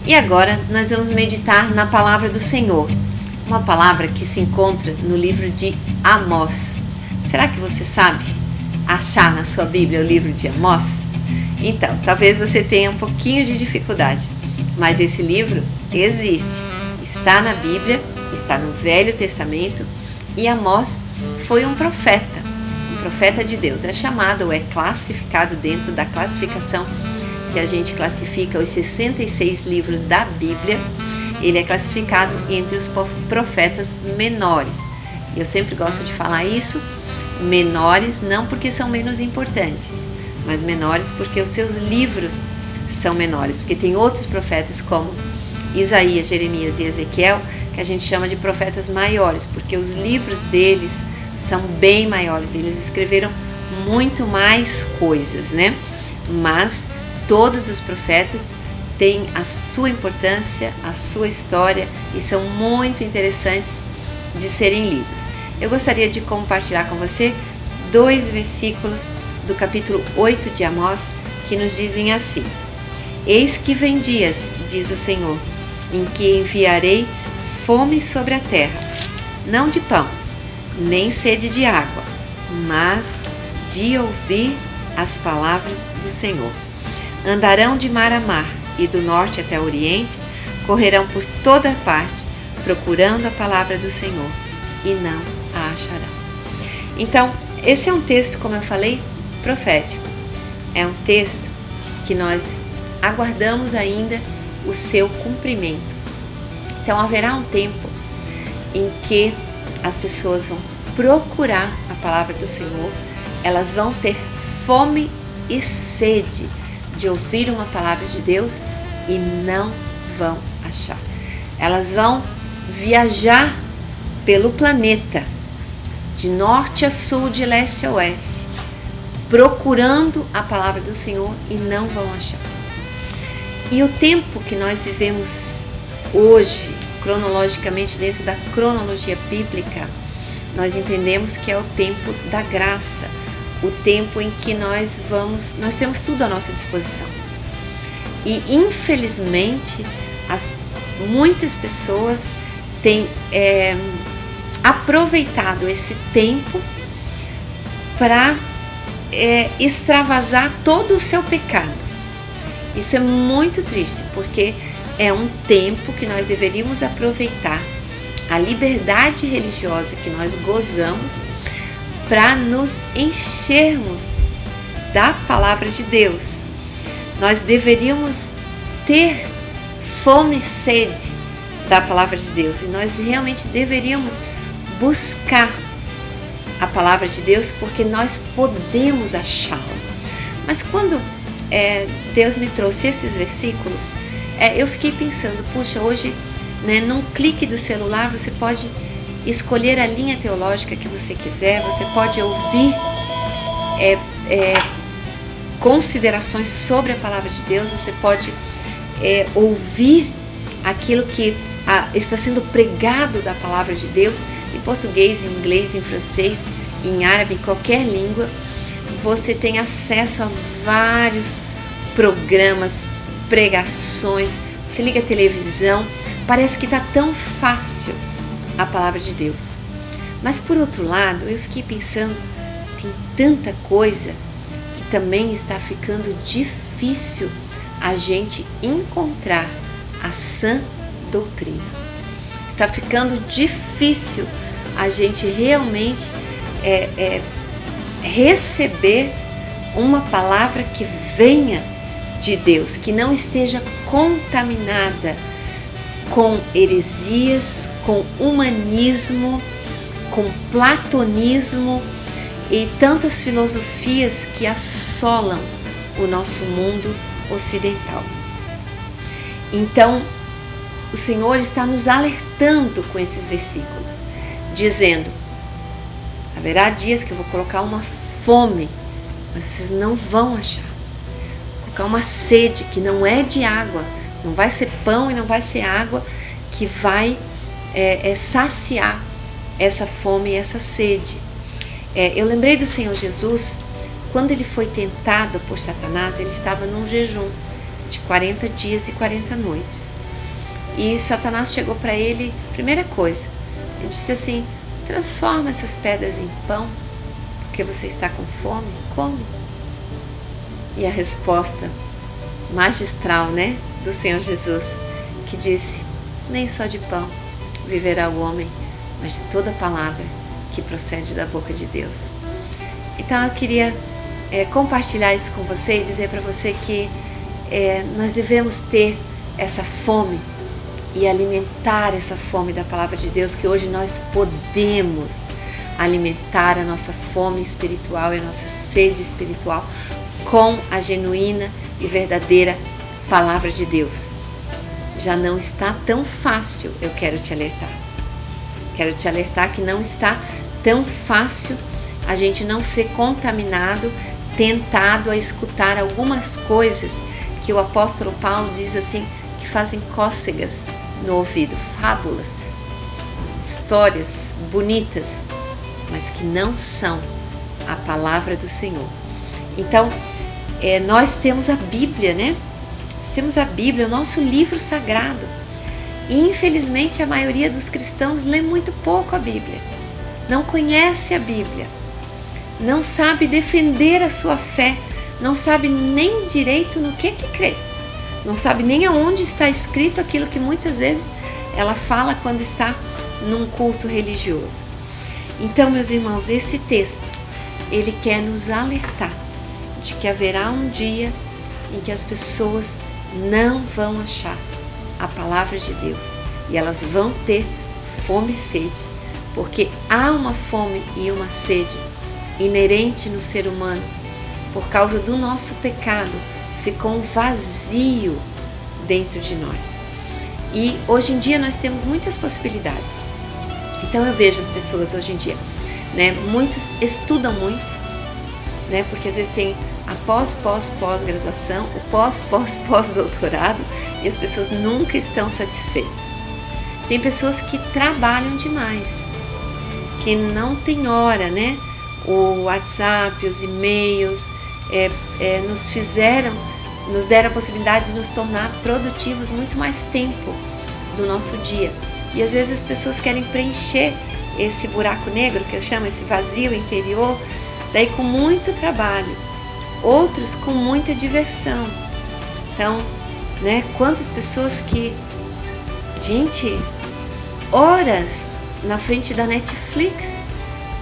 E agora nós vamos meditar na palavra do Senhor, uma palavra que se encontra no livro de Amós. Será que você sabe achar na sua Bíblia o livro de Amós? Então, talvez você tenha um pouquinho de dificuldade, mas esse livro existe, está na Bíblia, está no Velho Testamento, e Amós foi um profeta de Deus. É chamado ou é classificado dentro da classificação que a gente classifica os 66 livros da Bíblia. Ele é classificado entre os profetas menores. Eu sempre gosto de falar isso, menores não porque são menos importantes, mas menores porque os seus livros são menores, porque tem outros profetas como Isaías, Jeremias e Ezequiel, que a gente chama de profetas maiores, porque os livros deles são bem maiores, eles escreveram muito mais coisas, né? Mas todos os profetas têm a sua importância, a sua história e são muito interessantes de serem lidos. Eu gostaria de compartilhar com você 2 versículos do capítulo 8 de Amós que nos dizem assim: Eis que vem dias, diz o Senhor, em que enviarei fome sobre a terra, não de pão, nem sede de água, mas de ouvir as palavras do Senhor. Andarão de mar a mar e do norte até o oriente, correrão por toda parte, procurando a palavra do Senhor, e não a acharão. Então, esse é um texto, como eu falei, profético. É um texto que nós aguardamos ainda o seu cumprimento. Então, haverá um tempo em que as pessoas vão procurar a palavra do Senhor, elas vão ter fome e sede de ouvir uma palavra de Deus e não vão achar. Elas vão viajar pelo planeta, de norte a sul, de leste a oeste, procurando a palavra do Senhor e não vão achar. E o tempo que nós vivemos hoje, cronologicamente, dentro da cronologia bíblica, nós entendemos que é o tempo da graça, o tempo em que nós temos tudo à nossa disposição. E infelizmente, muitas pessoas têm aproveitado esse tempo para extravasar todo o seu pecado. Isso é muito triste, porque é um tempo que nós deveríamos aproveitar a liberdade religiosa que nós gozamos para nos enchermos da palavra de Deus. Nós deveríamos ter fome e sede da palavra de Deus e nós realmente deveríamos buscar a palavra de Deus, porque nós podemos achá-la. Mas quando Deus me trouxe esses versículos, eu fiquei pensando, puxa, hoje, né, num clique do celular você pode escolher a linha teológica que você quiser, você pode ouvir considerações sobre a palavra de Deus, você pode ouvir aquilo que está sendo pregado da palavra de Deus, em português, em inglês, em francês, em árabe, em qualquer língua. Você tem acesso a vários programas, pregações, você liga a televisão, parece que está tão fácil a palavra de Deus. Mas por outro lado, eu fiquei pensando, tem tanta coisa que também está ficando difícil a gente encontrar a sã doutrina. Está ficando difícil a gente realmente receber uma palavra que venha de Deus, que não esteja contaminada com heresias, com humanismo, com platonismo e tantas filosofias que assolam o nosso mundo ocidental. Então, o Senhor está nos alertando com esses versículos, dizendo: haverá dias que eu vou colocar uma fome, mas vocês não vão achar. Vou colocar uma sede que não é de água, não vai ser pão e não vai ser água que vai saciar essa fome e essa sede. Eu lembrei do Senhor Jesus, quando ele foi tentado por Satanás, ele estava num jejum de 40 dias e 40 noites. E Satanás chegou para ele, primeira coisa, ele disse assim: transforma essas pedras em pão, porque você está com fome, come. E a resposta magistral, né, do Senhor Jesus, que disse: nem só de pão viverá o homem, mas de toda palavra que procede da boca de Deus. Então eu queria compartilhar isso com você e dizer para você que nós devemos ter essa fome e alimentar essa fome da palavra de Deus, que hoje nós podemos alimentar a nossa fome espiritual e a nossa sede espiritual com a genuína e verdadeira palavra de Deus. Já não está tão fácil, eu quero te alertar. Quero te alertar que não está tão fácil a gente não ser contaminado, tentado a escutar algumas coisas que o apóstolo Paulo diz assim, que fazem cócegas no ouvido, fábulas, histórias bonitas, mas que não são a palavra do Senhor. Então, nós temos a Bíblia, né? Nós temos a Bíblia, o nosso livro sagrado. E infelizmente a maioria dos cristãos lê muito pouco a Bíblia. Não conhece a Bíblia. Não sabe defender a sua fé. Não sabe nem direito no que crê. Não sabe nem aonde está escrito aquilo que muitas vezes ela fala quando está num culto religioso. Então, meus irmãos, esse texto, ele quer nos alertar de que haverá um dia em que as pessoas não vão achar a palavra de Deus e elas vão ter fome e sede, porque há uma fome e uma sede inerente no ser humano. Por causa do nosso pecado, ficou um vazio dentro de nós. E hoje em dia nós temos muitas possibilidades. Então eu vejo as pessoas hoje em dia, né? Muitos estudam muito, né? Porque às vezes tem a pós-graduação, o pós-doutorado, e as pessoas nunca estão satisfeitas. Tem pessoas que trabalham demais, que não tem hora, né? O WhatsApp, os e-mails nos deram a possibilidade de nos tornar produtivos muito mais tempo do nosso dia. E às vezes as pessoas querem preencher esse buraco negro, que eu chamo, esse vazio interior, daí com muito trabalho. Outros com muita diversão. Então, né, quantas pessoas que, gente, horas na frente da Netflix,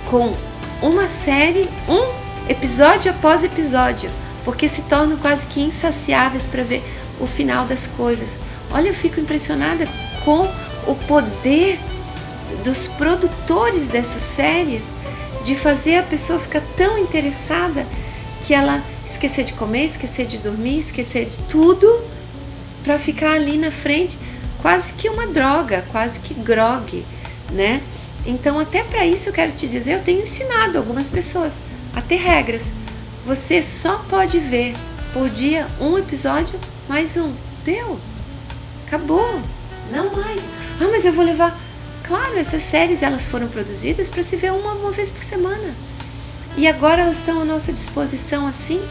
com uma série, um episódio após episódio, porque se tornam quase que insaciáveis para ver o final das coisas. Olha, eu fico impressionada com o poder dos produtores dessas séries de fazer a pessoa ficar tão interessada que ela esquecer de comer, esquecer de dormir, esquecer de tudo para ficar ali na frente, quase que uma droga, quase que grog, né? Então até para isso eu quero te dizer, eu tenho ensinado algumas pessoas a ter regras. Você só pode ver por dia um episódio mais um. Deu. Acabou. Não mais. Ah, mas eu vou levar... Claro, essas séries elas foram produzidas para se ver uma vez por semana. E agora elas estão à nossa disposição assim,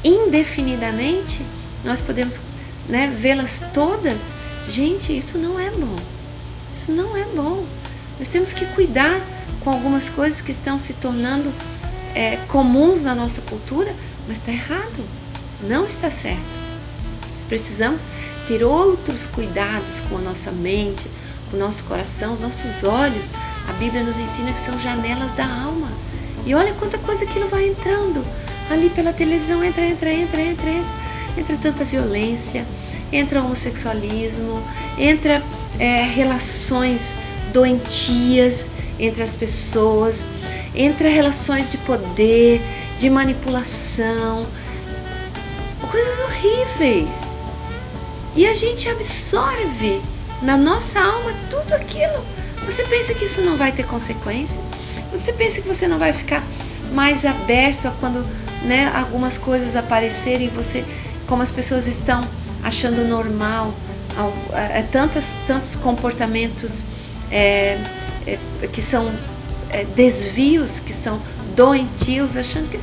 indefinidamente. Nós podemos, né, vê-las todas. Gente, isso não é bom. Isso não é bom. Nós temos que cuidar com algumas coisas que estão se tornando comuns na nossa cultura, mas está errado. Não está certo. Nós precisamos ter outros cuidados com a nossa mente, com o nosso coração, os nossos olhos. A Bíblia nos ensina que são janelas da alma. E olha quanta coisa aquilo vai entrando. Ali pela televisão entra tanta violência, entra homossexualismo, entra relações doentias entre as pessoas, entra relações de poder, de manipulação, coisas horríveis. E a gente absorve na nossa alma tudo aquilo. Você pensa que isso não vai ter consequência? Você pensa que você não vai ficar mais aberto a quando, né, algumas coisas aparecerem e você, como as pessoas estão achando normal, tantos comportamentos que são desvios, que são doentios, achando que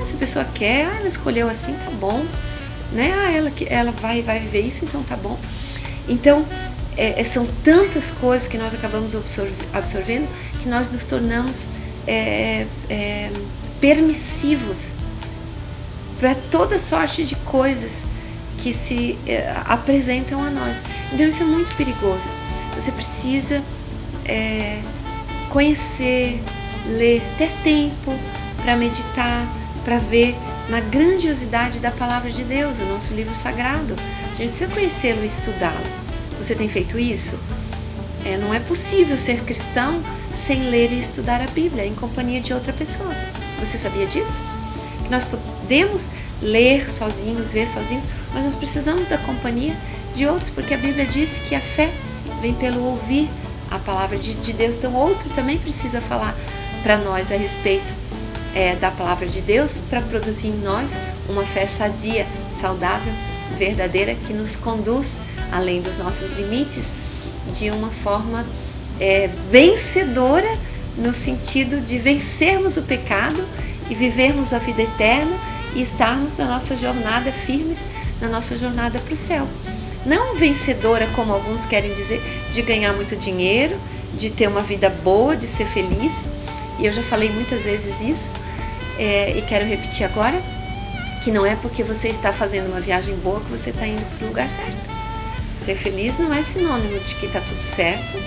se a pessoa quer, ela escolheu assim, tá bom, né? Ela vai viver isso, então tá bom. Então, são tantas coisas que nós acabamos absorvendo que nós nos tornamos permissivos para toda sorte de coisas que se apresentam a nós. Então isso é muito perigoso. Você precisa conhecer, ler, ter tempo para meditar, para ver na grandiosidade da palavra de Deus, o nosso livro sagrado. A gente precisa conhecê-lo e estudá-lo. Você tem feito isso? Não é possível ser cristão sem ler e estudar a Bíblia em companhia de outra pessoa. Você sabia disso? Que nós podemos ler sozinhos, ver sozinhos, mas nós precisamos da companhia de outros, porque a Bíblia diz que a fé vem pelo ouvir a palavra de Deus. Então outro também precisa falar para nós a respeito da palavra de Deus, para produzir em nós uma fé sadia, saudável, verdadeira, que nos conduz além dos nossos limites de uma forma vencedora, no sentido de vencermos o pecado e vivermos a vida eterna e estarmos na nossa jornada firmes, na nossa jornada para o céu. Não vencedora, como alguns querem dizer, de ganhar muito dinheiro, de ter uma vida boa, de ser feliz. E eu já falei muitas vezes isso, e quero repetir agora, que não é porque você está fazendo uma viagem boa que você está indo para o lugar certo. Ser feliz não é sinônimo de que está tudo certo.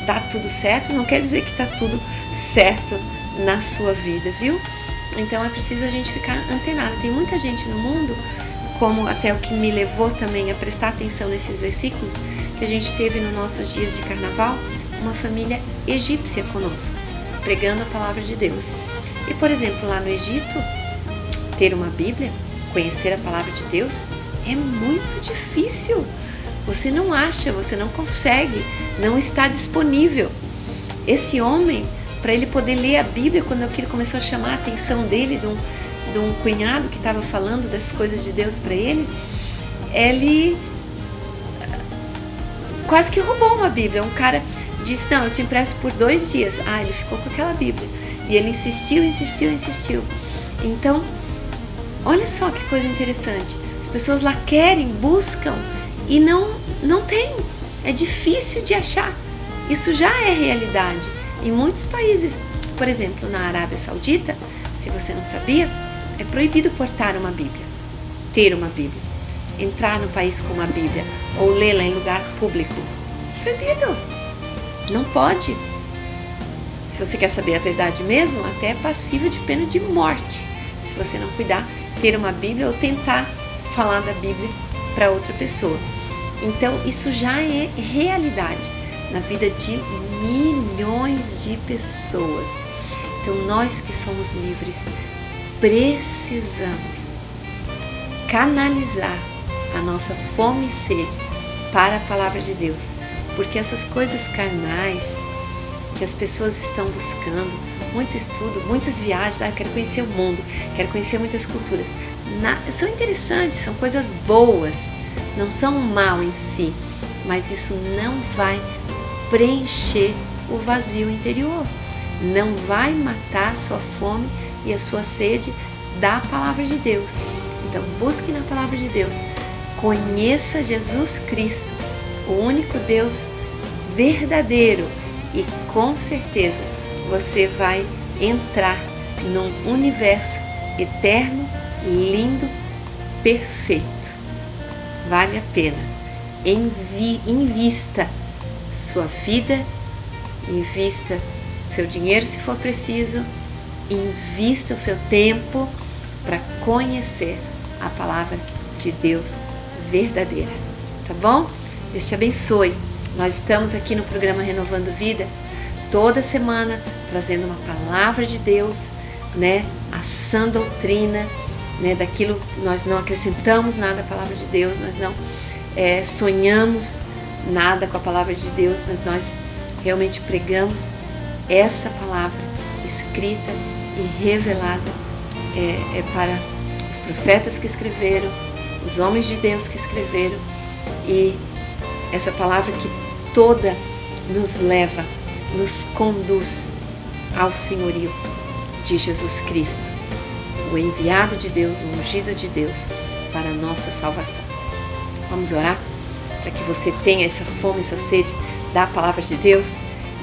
Dá tudo certo não quer dizer que está tudo certo na sua vida, viu? Então é preciso a gente ficar antenado. Tem muita gente no mundo, como até o que me levou também a prestar atenção nesses versículos, que a gente teve nos nossos dias de carnaval, uma família egípcia conosco, pregando a palavra de Deus. E, por exemplo, lá no Egito, ter uma Bíblia, conhecer a palavra de Deus, é muito difícil. Você não acha, você não consegue, não está disponível. Esse homem, para ele poder ler a Bíblia, quando aquilo começou a chamar a atenção dele, de um cunhado que estava falando das coisas de Deus para ele quase que roubou uma Bíblia. Um cara disse, não, eu te empresto por 2 dias. Ele ficou com aquela Bíblia. E ele insistiu. Então, olha só que coisa interessante. As pessoas lá querem, buscam e não tem. É difícil de achar. Isso já é realidade. Em muitos países, por exemplo, na Arábia Saudita, se você não sabia, é proibido portar uma Bíblia, ter uma Bíblia, entrar no país com uma Bíblia ou lê-la em lugar público. Proibido. Não pode. Se você quer saber a verdade mesmo, até é passível de pena de morte, se você não cuidar, ter uma Bíblia ou tentar falar da Bíblia para outra pessoa. Então, isso já é realidade na vida de milhões de pessoas. Então, nós que somos livres, precisamos canalizar a nossa fome e sede para a palavra de Deus, porque essas coisas carnais que as pessoas estão buscando, muito estudo, muitas viagens, eu quero conhecer o mundo, quero conhecer muitas culturas, são interessantes, são coisas boas, não são um mal em si, mas isso não vai preencher o vazio interior, não vai matar a sua fome e a sua sede da palavra de Deus. Então busque na palavra de Deus, conheça Jesus Cristo, o único Deus verdadeiro, e com certeza você vai entrar num universo eterno, lindo, perfeito. Vale a pena. Invista sua vida, invista seu dinheiro se for preciso, invista o seu tempo para conhecer a palavra de Deus verdadeira. Tá bom? Deus te abençoe. Nós estamos aqui no programa Renovando Vida toda semana trazendo uma palavra de Deus, né? A sã doutrina, né? Daquilo nós não acrescentamos nada à palavra de Deus, nós não sonhamos nada com a palavra de Deus, mas nós realmente pregamos essa palavra escrita e revelada para os profetas que escreveram, os homens de Deus que escreveram, e essa palavra que toda nos leva, nos conduz ao senhorio de Jesus Cristo, o enviado de Deus, o ungido de Deus para a nossa salvação. Vamos orar? para que você tenha essa fome, essa sede da palavra de Deus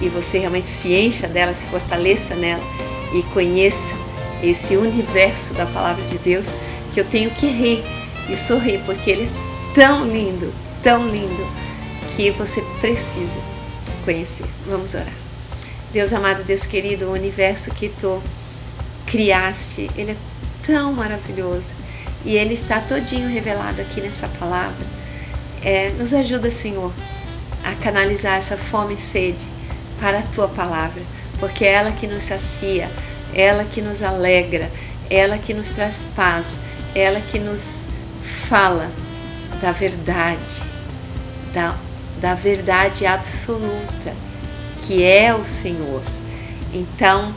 e você realmente se encha dela, se fortaleça nela e conheça esse universo da palavra de Deus, que eu tenho que rir e sorrir, porque ele é tão lindo, que você precisa conhecer. Vamos orar. Deus amado, Deus querido, o universo que tu criaste, ele é tão maravilhoso e ele está todinho revelado aqui nessa palavra. Nos ajuda, Senhor, a canalizar essa fome e sede para a tua palavra, porque é ela que nos sacia, ela que nos alegra, ela que nos traz paz, ela que nos fala da verdade, da verdade absoluta, que é o Senhor. Então,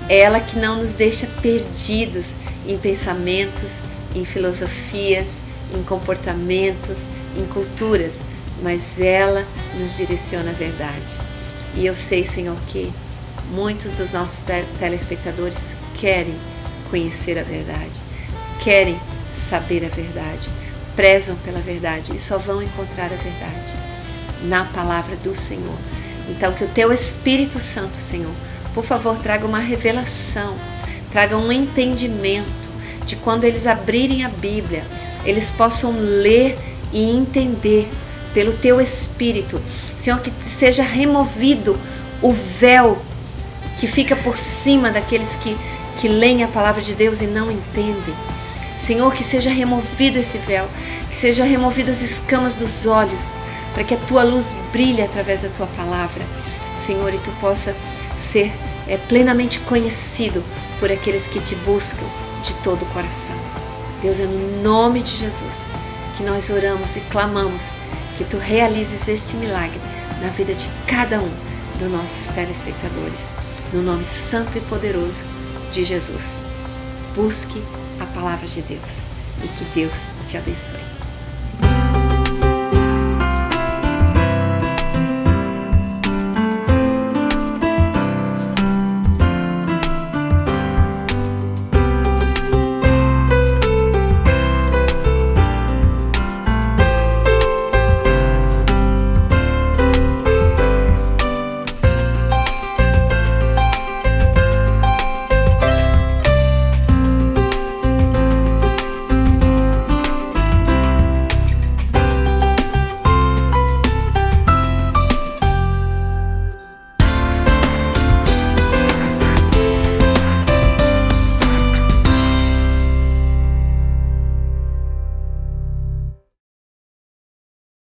ela que não nos deixa perdidos em pensamentos, em filosofias, em comportamentos, em culturas, mas ela nos direciona a verdade. E eu sei, Senhor, que muitos dos nossos telespectadores querem conhecer a verdade, querem saber a verdade, prezam pela verdade e só vão encontrar a verdade na palavra do Senhor. Então, que o teu Espírito Santo, Senhor, por favor, traga uma revelação, traga um entendimento de quando eles abrirem a Bíblia, eles possam ler e entender pelo teu Espírito. Senhor, que seja removido o véu que fica por cima daqueles que leem a palavra de Deus e não entendem. Senhor, que seja removido esse véu, que seja removido as escamas dos olhos, para que a tua luz brilhe através da tua palavra, Senhor, e tu possa ser plenamente conhecido por aqueles que te buscam de todo o coração. Deus, é no nome de Jesus que nós oramos e clamamos que tu realizes esse milagre na vida de cada um dos nossos telespectadores, no nome santo e poderoso de Jesus. Busque a palavra de Deus e que Deus te abençoe.